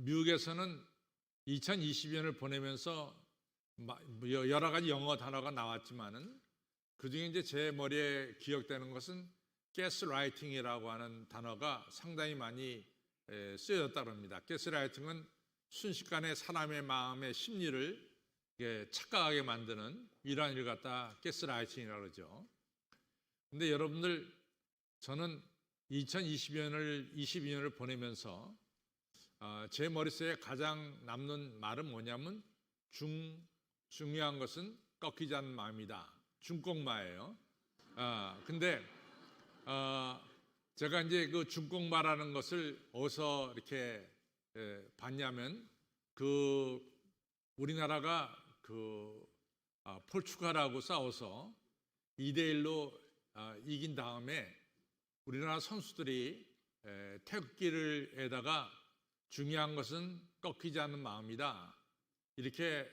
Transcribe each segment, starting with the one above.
미국에서는 2020년을 보내면서 여러 가지 영어 단어가 나왔지만은 그중에 이제 제 머리에 기억되는 것은 가스라이팅이라고 하는 단어가 상당히 많이 쓰여졌다고 합니다. 가스라이팅은 순식간에 사람의 마음의 심리를 착각하게 만드는 이러한 일을 갖다 가스라이팅이라고 그러죠. 근데 여러분들, 저는 2022년을 보내면서 제 머릿속에 가장 남는 말은 뭐냐면 중요한 것은 꺾이지 않는 마음이다. 중꺾마예요. 근데 제가 이제 그 중꺾마라는 것을 어디서 이렇게 봤냐면 우리나라가 포르투갈하고 싸워서 2대1로 이긴 다음에 우리나라 선수들이 태극기를에다가 중요한 것은 꺾이지 않는 마음이다, 이렇게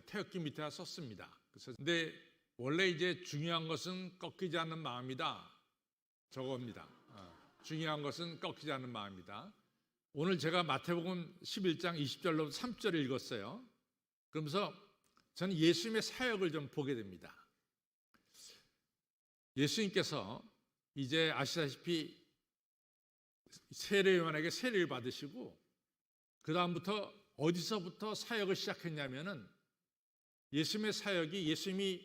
태극기 밑에다 썼습니다. 근데 원래 이제 중요한 것은 꺾이지 않는 마음이다, 저겁니다. 중요한 것은 꺾이지 않는 마음이다. 오늘 제가 마태복음 11장 20절로 30절을 읽었어요. 그러면서 저는 예수님의 사역을 좀 보게 됩니다. 예수님께서 이제 아시다시피 세례요한에게 세례를 받으시고 그 다음부터 어디서부터 사역을 시작했냐면은, 예수님의 사역이, 예수님이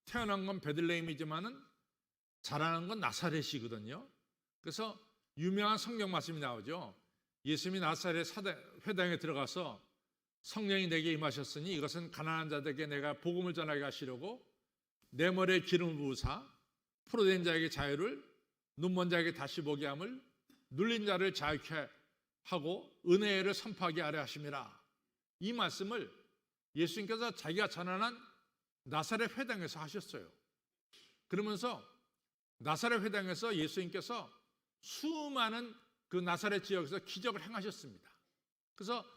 태어난 건 베들레헴이지만은 자라난 건 나사렛이거든요. 그래서 유명한 성경 말씀이 나오죠. 예수님이 나사렛 회당에 들어가서 성령이 내게 임하셨으니 이것은 가난한 자들에게 내가 복음을 전하게 하시려고 내 머리에 기름을 부으사 포로된 자에게 자유를, 눈먼 자에게 다시 보게 함을, 눌린 자를 자유케 하고 은혜를 선포하게 하려 하심이라. 이 말씀을 예수님께서 자기가 자라난 나사렛 회당에서 하셨어요. 그러면서 나사렛 회당에서 예수님께서 수많은 그 나사렛 지역에서 기적을 행하셨습니다. 그래서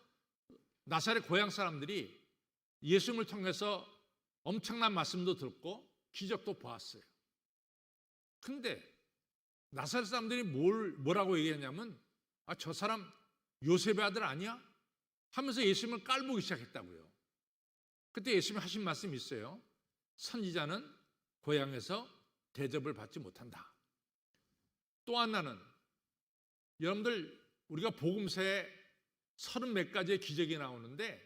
나사렛 고향 사람들이 예수님을 통해서 엄청난 말씀도 듣고 기적도 보았어요. 근데 나사렛 사람들이 뭐라고 얘기했냐면, 저 사람 요셉의 아들 아니야? 하면서 예수님을 깔보기 시작했다고요. 그때 예수님이 하신 말씀이 있어요. 선지자는 고향에서 대접을 받지 못한다. 또 하나는, 여러분들, 우리가 복음서에 30몇 가지의 기적이 나오는데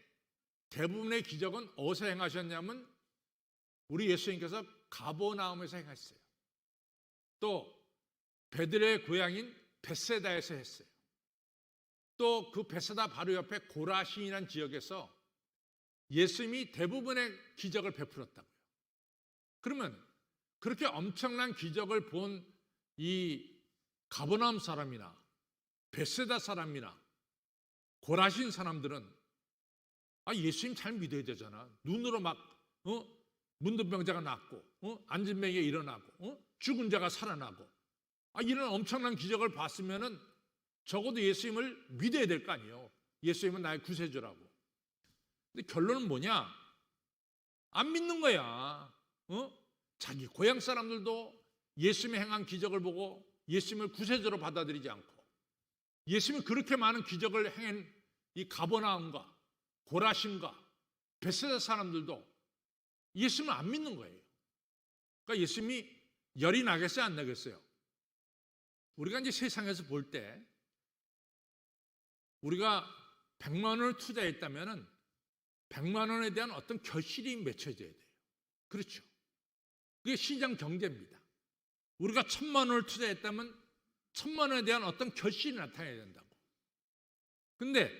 대부분의 기적은 어디서 행하셨냐면 우리 예수님께서 가버나움에서 행하셨어요. 또 베들레헴의 고향인 벳세다에서 했어요. 또 그 벳세다 바로 옆에 고라신이라는 지역에서 예수님이 대부분의 기적을 베풀었다고요. 그러면 그렇게 엄청난 기적을 본 이 가버나움 사람이나 벳세다 사람이나 고라신 사람들은 예수님 잘 믿어야 되잖아. 눈으로 막 문둥병자가 낫고 앉은 뱅이가 일어나고 죽은 자가 살아나고 이런 엄청난 기적을 봤으면은 적어도 예수님을 믿어야 될 거 아니에요. 예수님은 나의 구세주라고. 근데 결론은 뭐냐? 안 믿는 거야. 자기 고향 사람들도 예수님이 행한 기적을 보고 예수님을 구세주로 받아들이지 않고, 예수님이 그렇게 많은 기적을 행한 이 가버나움과 고라신과 벳세다 사람들도 예수님을 안 믿는 거예요. 그러니까 예수님이 열이 나겠어요, 안 나겠어요? 우리가 이제 세상에서 볼 때 우리가 100만 원을 투자했다면은 100만 원에 대한 어떤 결실이 맺혀져야 돼요. 그렇죠? 그게 시장 경제입니다. 우리가 1000만 원을 투자했다면 1000만 원에 대한 어떤 결실이 나타나야 된다고. 근데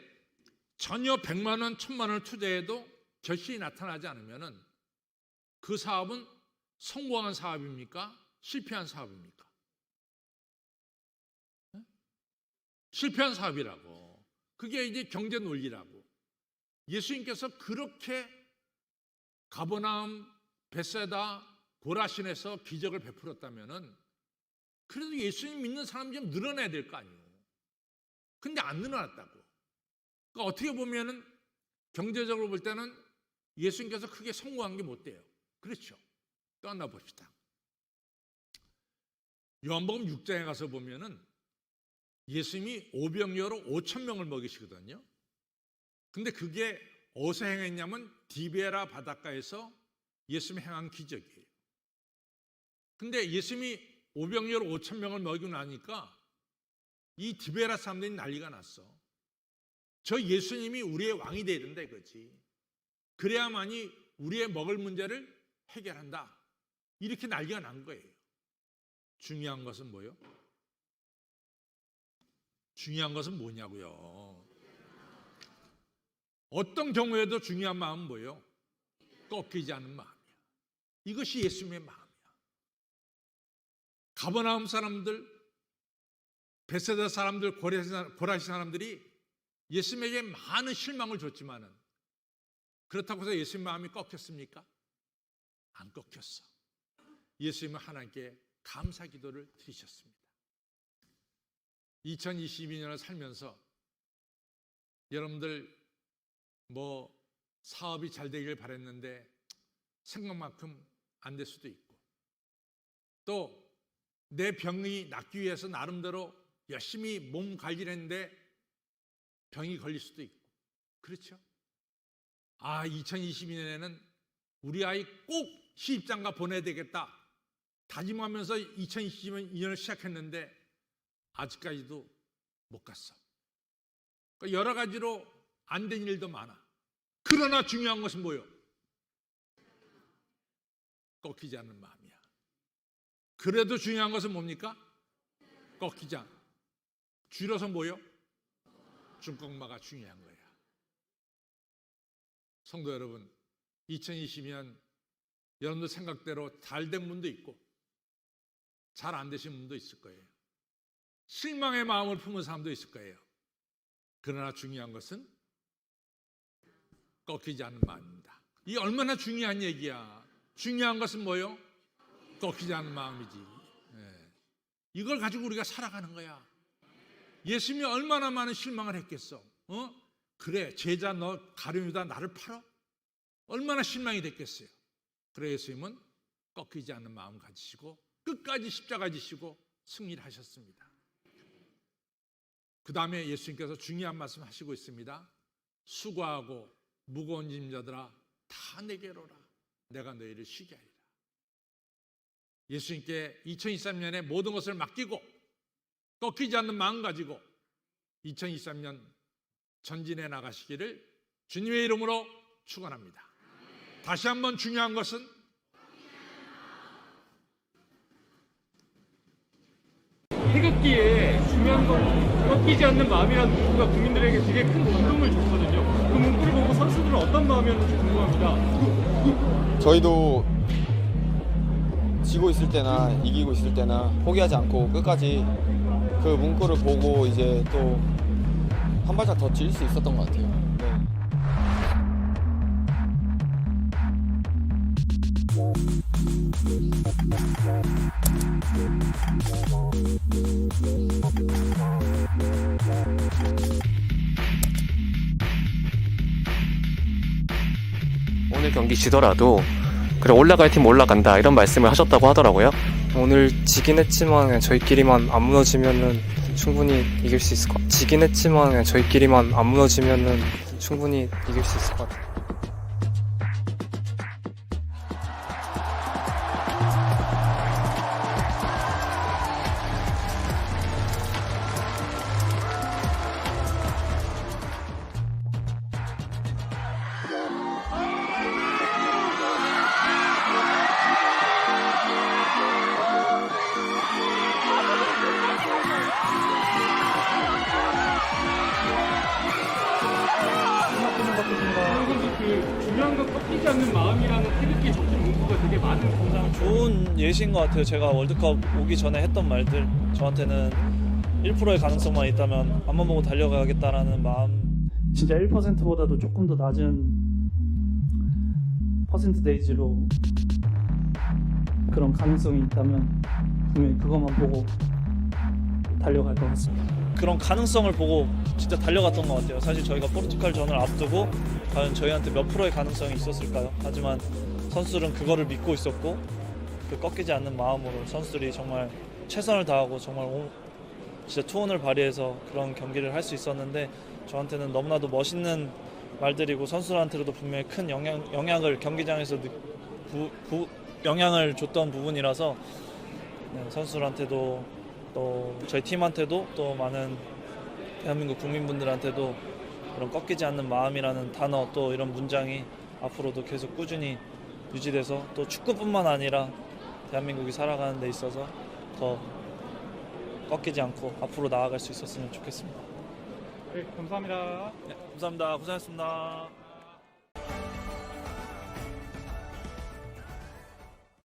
전혀 100만 원, 1000만 원을 투자해도 결실이 나타나지 않으면은 그 사업은 성공한 사업입니까? 실패한 사업입니까? 실패한 사업이라고. 그게 이제 경제 논리라고. 예수님께서 그렇게 가버나움, 벳세다, 고라신에서 기적을 베풀었다면은 그래도 예수님 믿는 사람이 좀 늘어나야 될 거 아니에요. 근데 안 늘어났다고. 그러니까 어떻게 보면은 경제적으로 볼 때는 예수님께서 크게 성공한 게 못 돼요. 그렇죠? 떠나 봅시다. 요한복음 6장에 가서 보면은 예수님이 오병이어로 5,000명을 먹이시거든요. 근데 그게 어디서 행했냐면 디베라 바닷가에서 예수님이 행한 기적이에요. 근데 예수님이 오병이어 5,000명을 먹이고 나니까 이 디베라 사람들이 난리가 났어. 저 예수님이 우리의 왕이 돼야 된다 이거지. 그래야만이 우리의 먹을 문제를 해결한다. 이렇게 난리가 난 거예요. 중요한 것은 뭐예요? 중요한 것은 뭐냐고요? 어떤 경우에도 중요한 마음은 뭐예요? 꺾이지 않는 마음이야. 이것이 예수님의 마음이야. 가버나움 사람들, 베세다 사람들, 고라시 사람들이 예수님에게 많은 실망을 줬지만은 그렇다고 해서 예수님 마음이 꺾였습니까? 안 꺾였어. 예수님은 하나님께 감사 기도를 드리셨습니다. 2022년을 살면서 여러분들 뭐 사업이 잘 되길 바랬는데 생각만큼 안 될 수도 있고, 또 내 병이 낫기 위해서 나름대로 열심히 몸 관리를 했는데 병이 걸릴 수도 있고, 그렇죠? 2022년에는 우리 아이 꼭 시집장가 보내야 되겠다 다짐하면서 2022년을 시작했는데 아직까지도 못 갔어. 그러니까 여러 가지로 안 된 일도 많아. 그러나 중요한 것은 뭐예요? 꺾이지 않는 마음이야. 그래도 중요한 것은 뭡니까? 꺾이지 않. 줄여서 뭐예요? 중꺾마가 중요한 거야. 성도 여러분, 2020년 여러분들 생각대로 잘 된 분도 있고 잘 안 되신 분도 있을 거예요. 실망의 마음을 품은 사람도 있을 거예요. 그러나 중요한 것은 꺾이지 않는 마음입니다. 이게 얼마나 중요한 얘기야. 중요한 것은 뭐예요? 꺾이지 않는 마음이지. 이걸 가지고 우리가 살아가는 거야. 예수님이 얼마나 많은 실망을 했겠어. 그래, 제자 너 가룟유다 나를 팔아? 얼마나 실망이 됐겠어요. 그래, 예수님은 꺾이지 않는 마음 가지시고 끝까지 십자가 지시고 승리를 하셨습니다. 그 다음에 예수님께서 중요한 말씀 하시고 있습니다. 수고하고 무거운 짐자들아 다 내게로 오라. 내가 너희를 쉬게 하리라. 예수님께 2023년에 모든 것을 맡기고 꺾이지 않는 마음 가지고 2023년 전진해 나가시기를 주님의 이름으로 축원합니다. 다시 한번 중요한 것은 태극기에 중요한 건 꺾이지 않는 마음이라는 문구가 국민들에게 되게 큰 감동을 줬거든요. 그 문구를 보고 선수들은 어떤 마음이었는지 궁금합니다. 저희도 지고 있을 때나 이기고 있을 때나 포기하지 않고 끝까지 그 문구를 보고 이제 또 한 발짝 더 찔릴 수 있었던 것 같아요. 오늘 경기 지더라도 그래 올라갈 팀 올라간다 이런 말씀을 하셨다고 하더라고요. 오늘 지긴 했지만 그냥 저희끼리만 안 무너지면은 충분히 이길 수 있을 것 같아요. 지긴 했지만 그냥 저희끼리만 안 무너지면은 충분히 이길 수 있을 것 같아요. 그 중요한 건 꺾이지 않는 마음이라는 태극기 적힌 문구가 되게 많은 공상. 좋은 예시인 것 같아요. 제가 월드컵 오기 전에 했던 말들, 저한테는 1%의 가능성만 있다면 앞만 보고 달려가겠다라는 마음. 진짜 1%보다도 조금 더 낮은 퍼센트데이지로 그런 가능성이 있다면 분명히 그것만 보고 달려갈 것 같습니다. 그런 가능성을 보고 진짜 달려갔던 것 같아요. 사실 저희가 포르투갈전을 앞두고 과연 저희한테 몇 프로의 가능성이 있었을까요? 하지만 선수들은 그거를 믿고 있었고 그 꺾이지 않는 마음으로 선수들이 정말 최선을 다하고 정말 진짜 투혼을 발휘해서 그런 경기를 할 수 있었는데 저한테는 너무나도 멋있는 말들이고 선수들한테도 분명히 큰 영향을 경기장에서 영향을 줬던 부분이라서 네, 선수들한테도 또 저희 팀한테도 또 많은 대한민국 국민분들한테도 그런 꺾이지 않는 마음이라는 단어 또 이런 문장이 앞으로도 계속 꾸준히 유지돼서 또 축구뿐만 아니라 대한민국이 살아가는 데 있어서 더 꺾이지 않고 앞으로 나아갈 수 있었으면 좋겠습니다. 네, 감사합니다. 네, 감사합니다. 고생하셨습니다.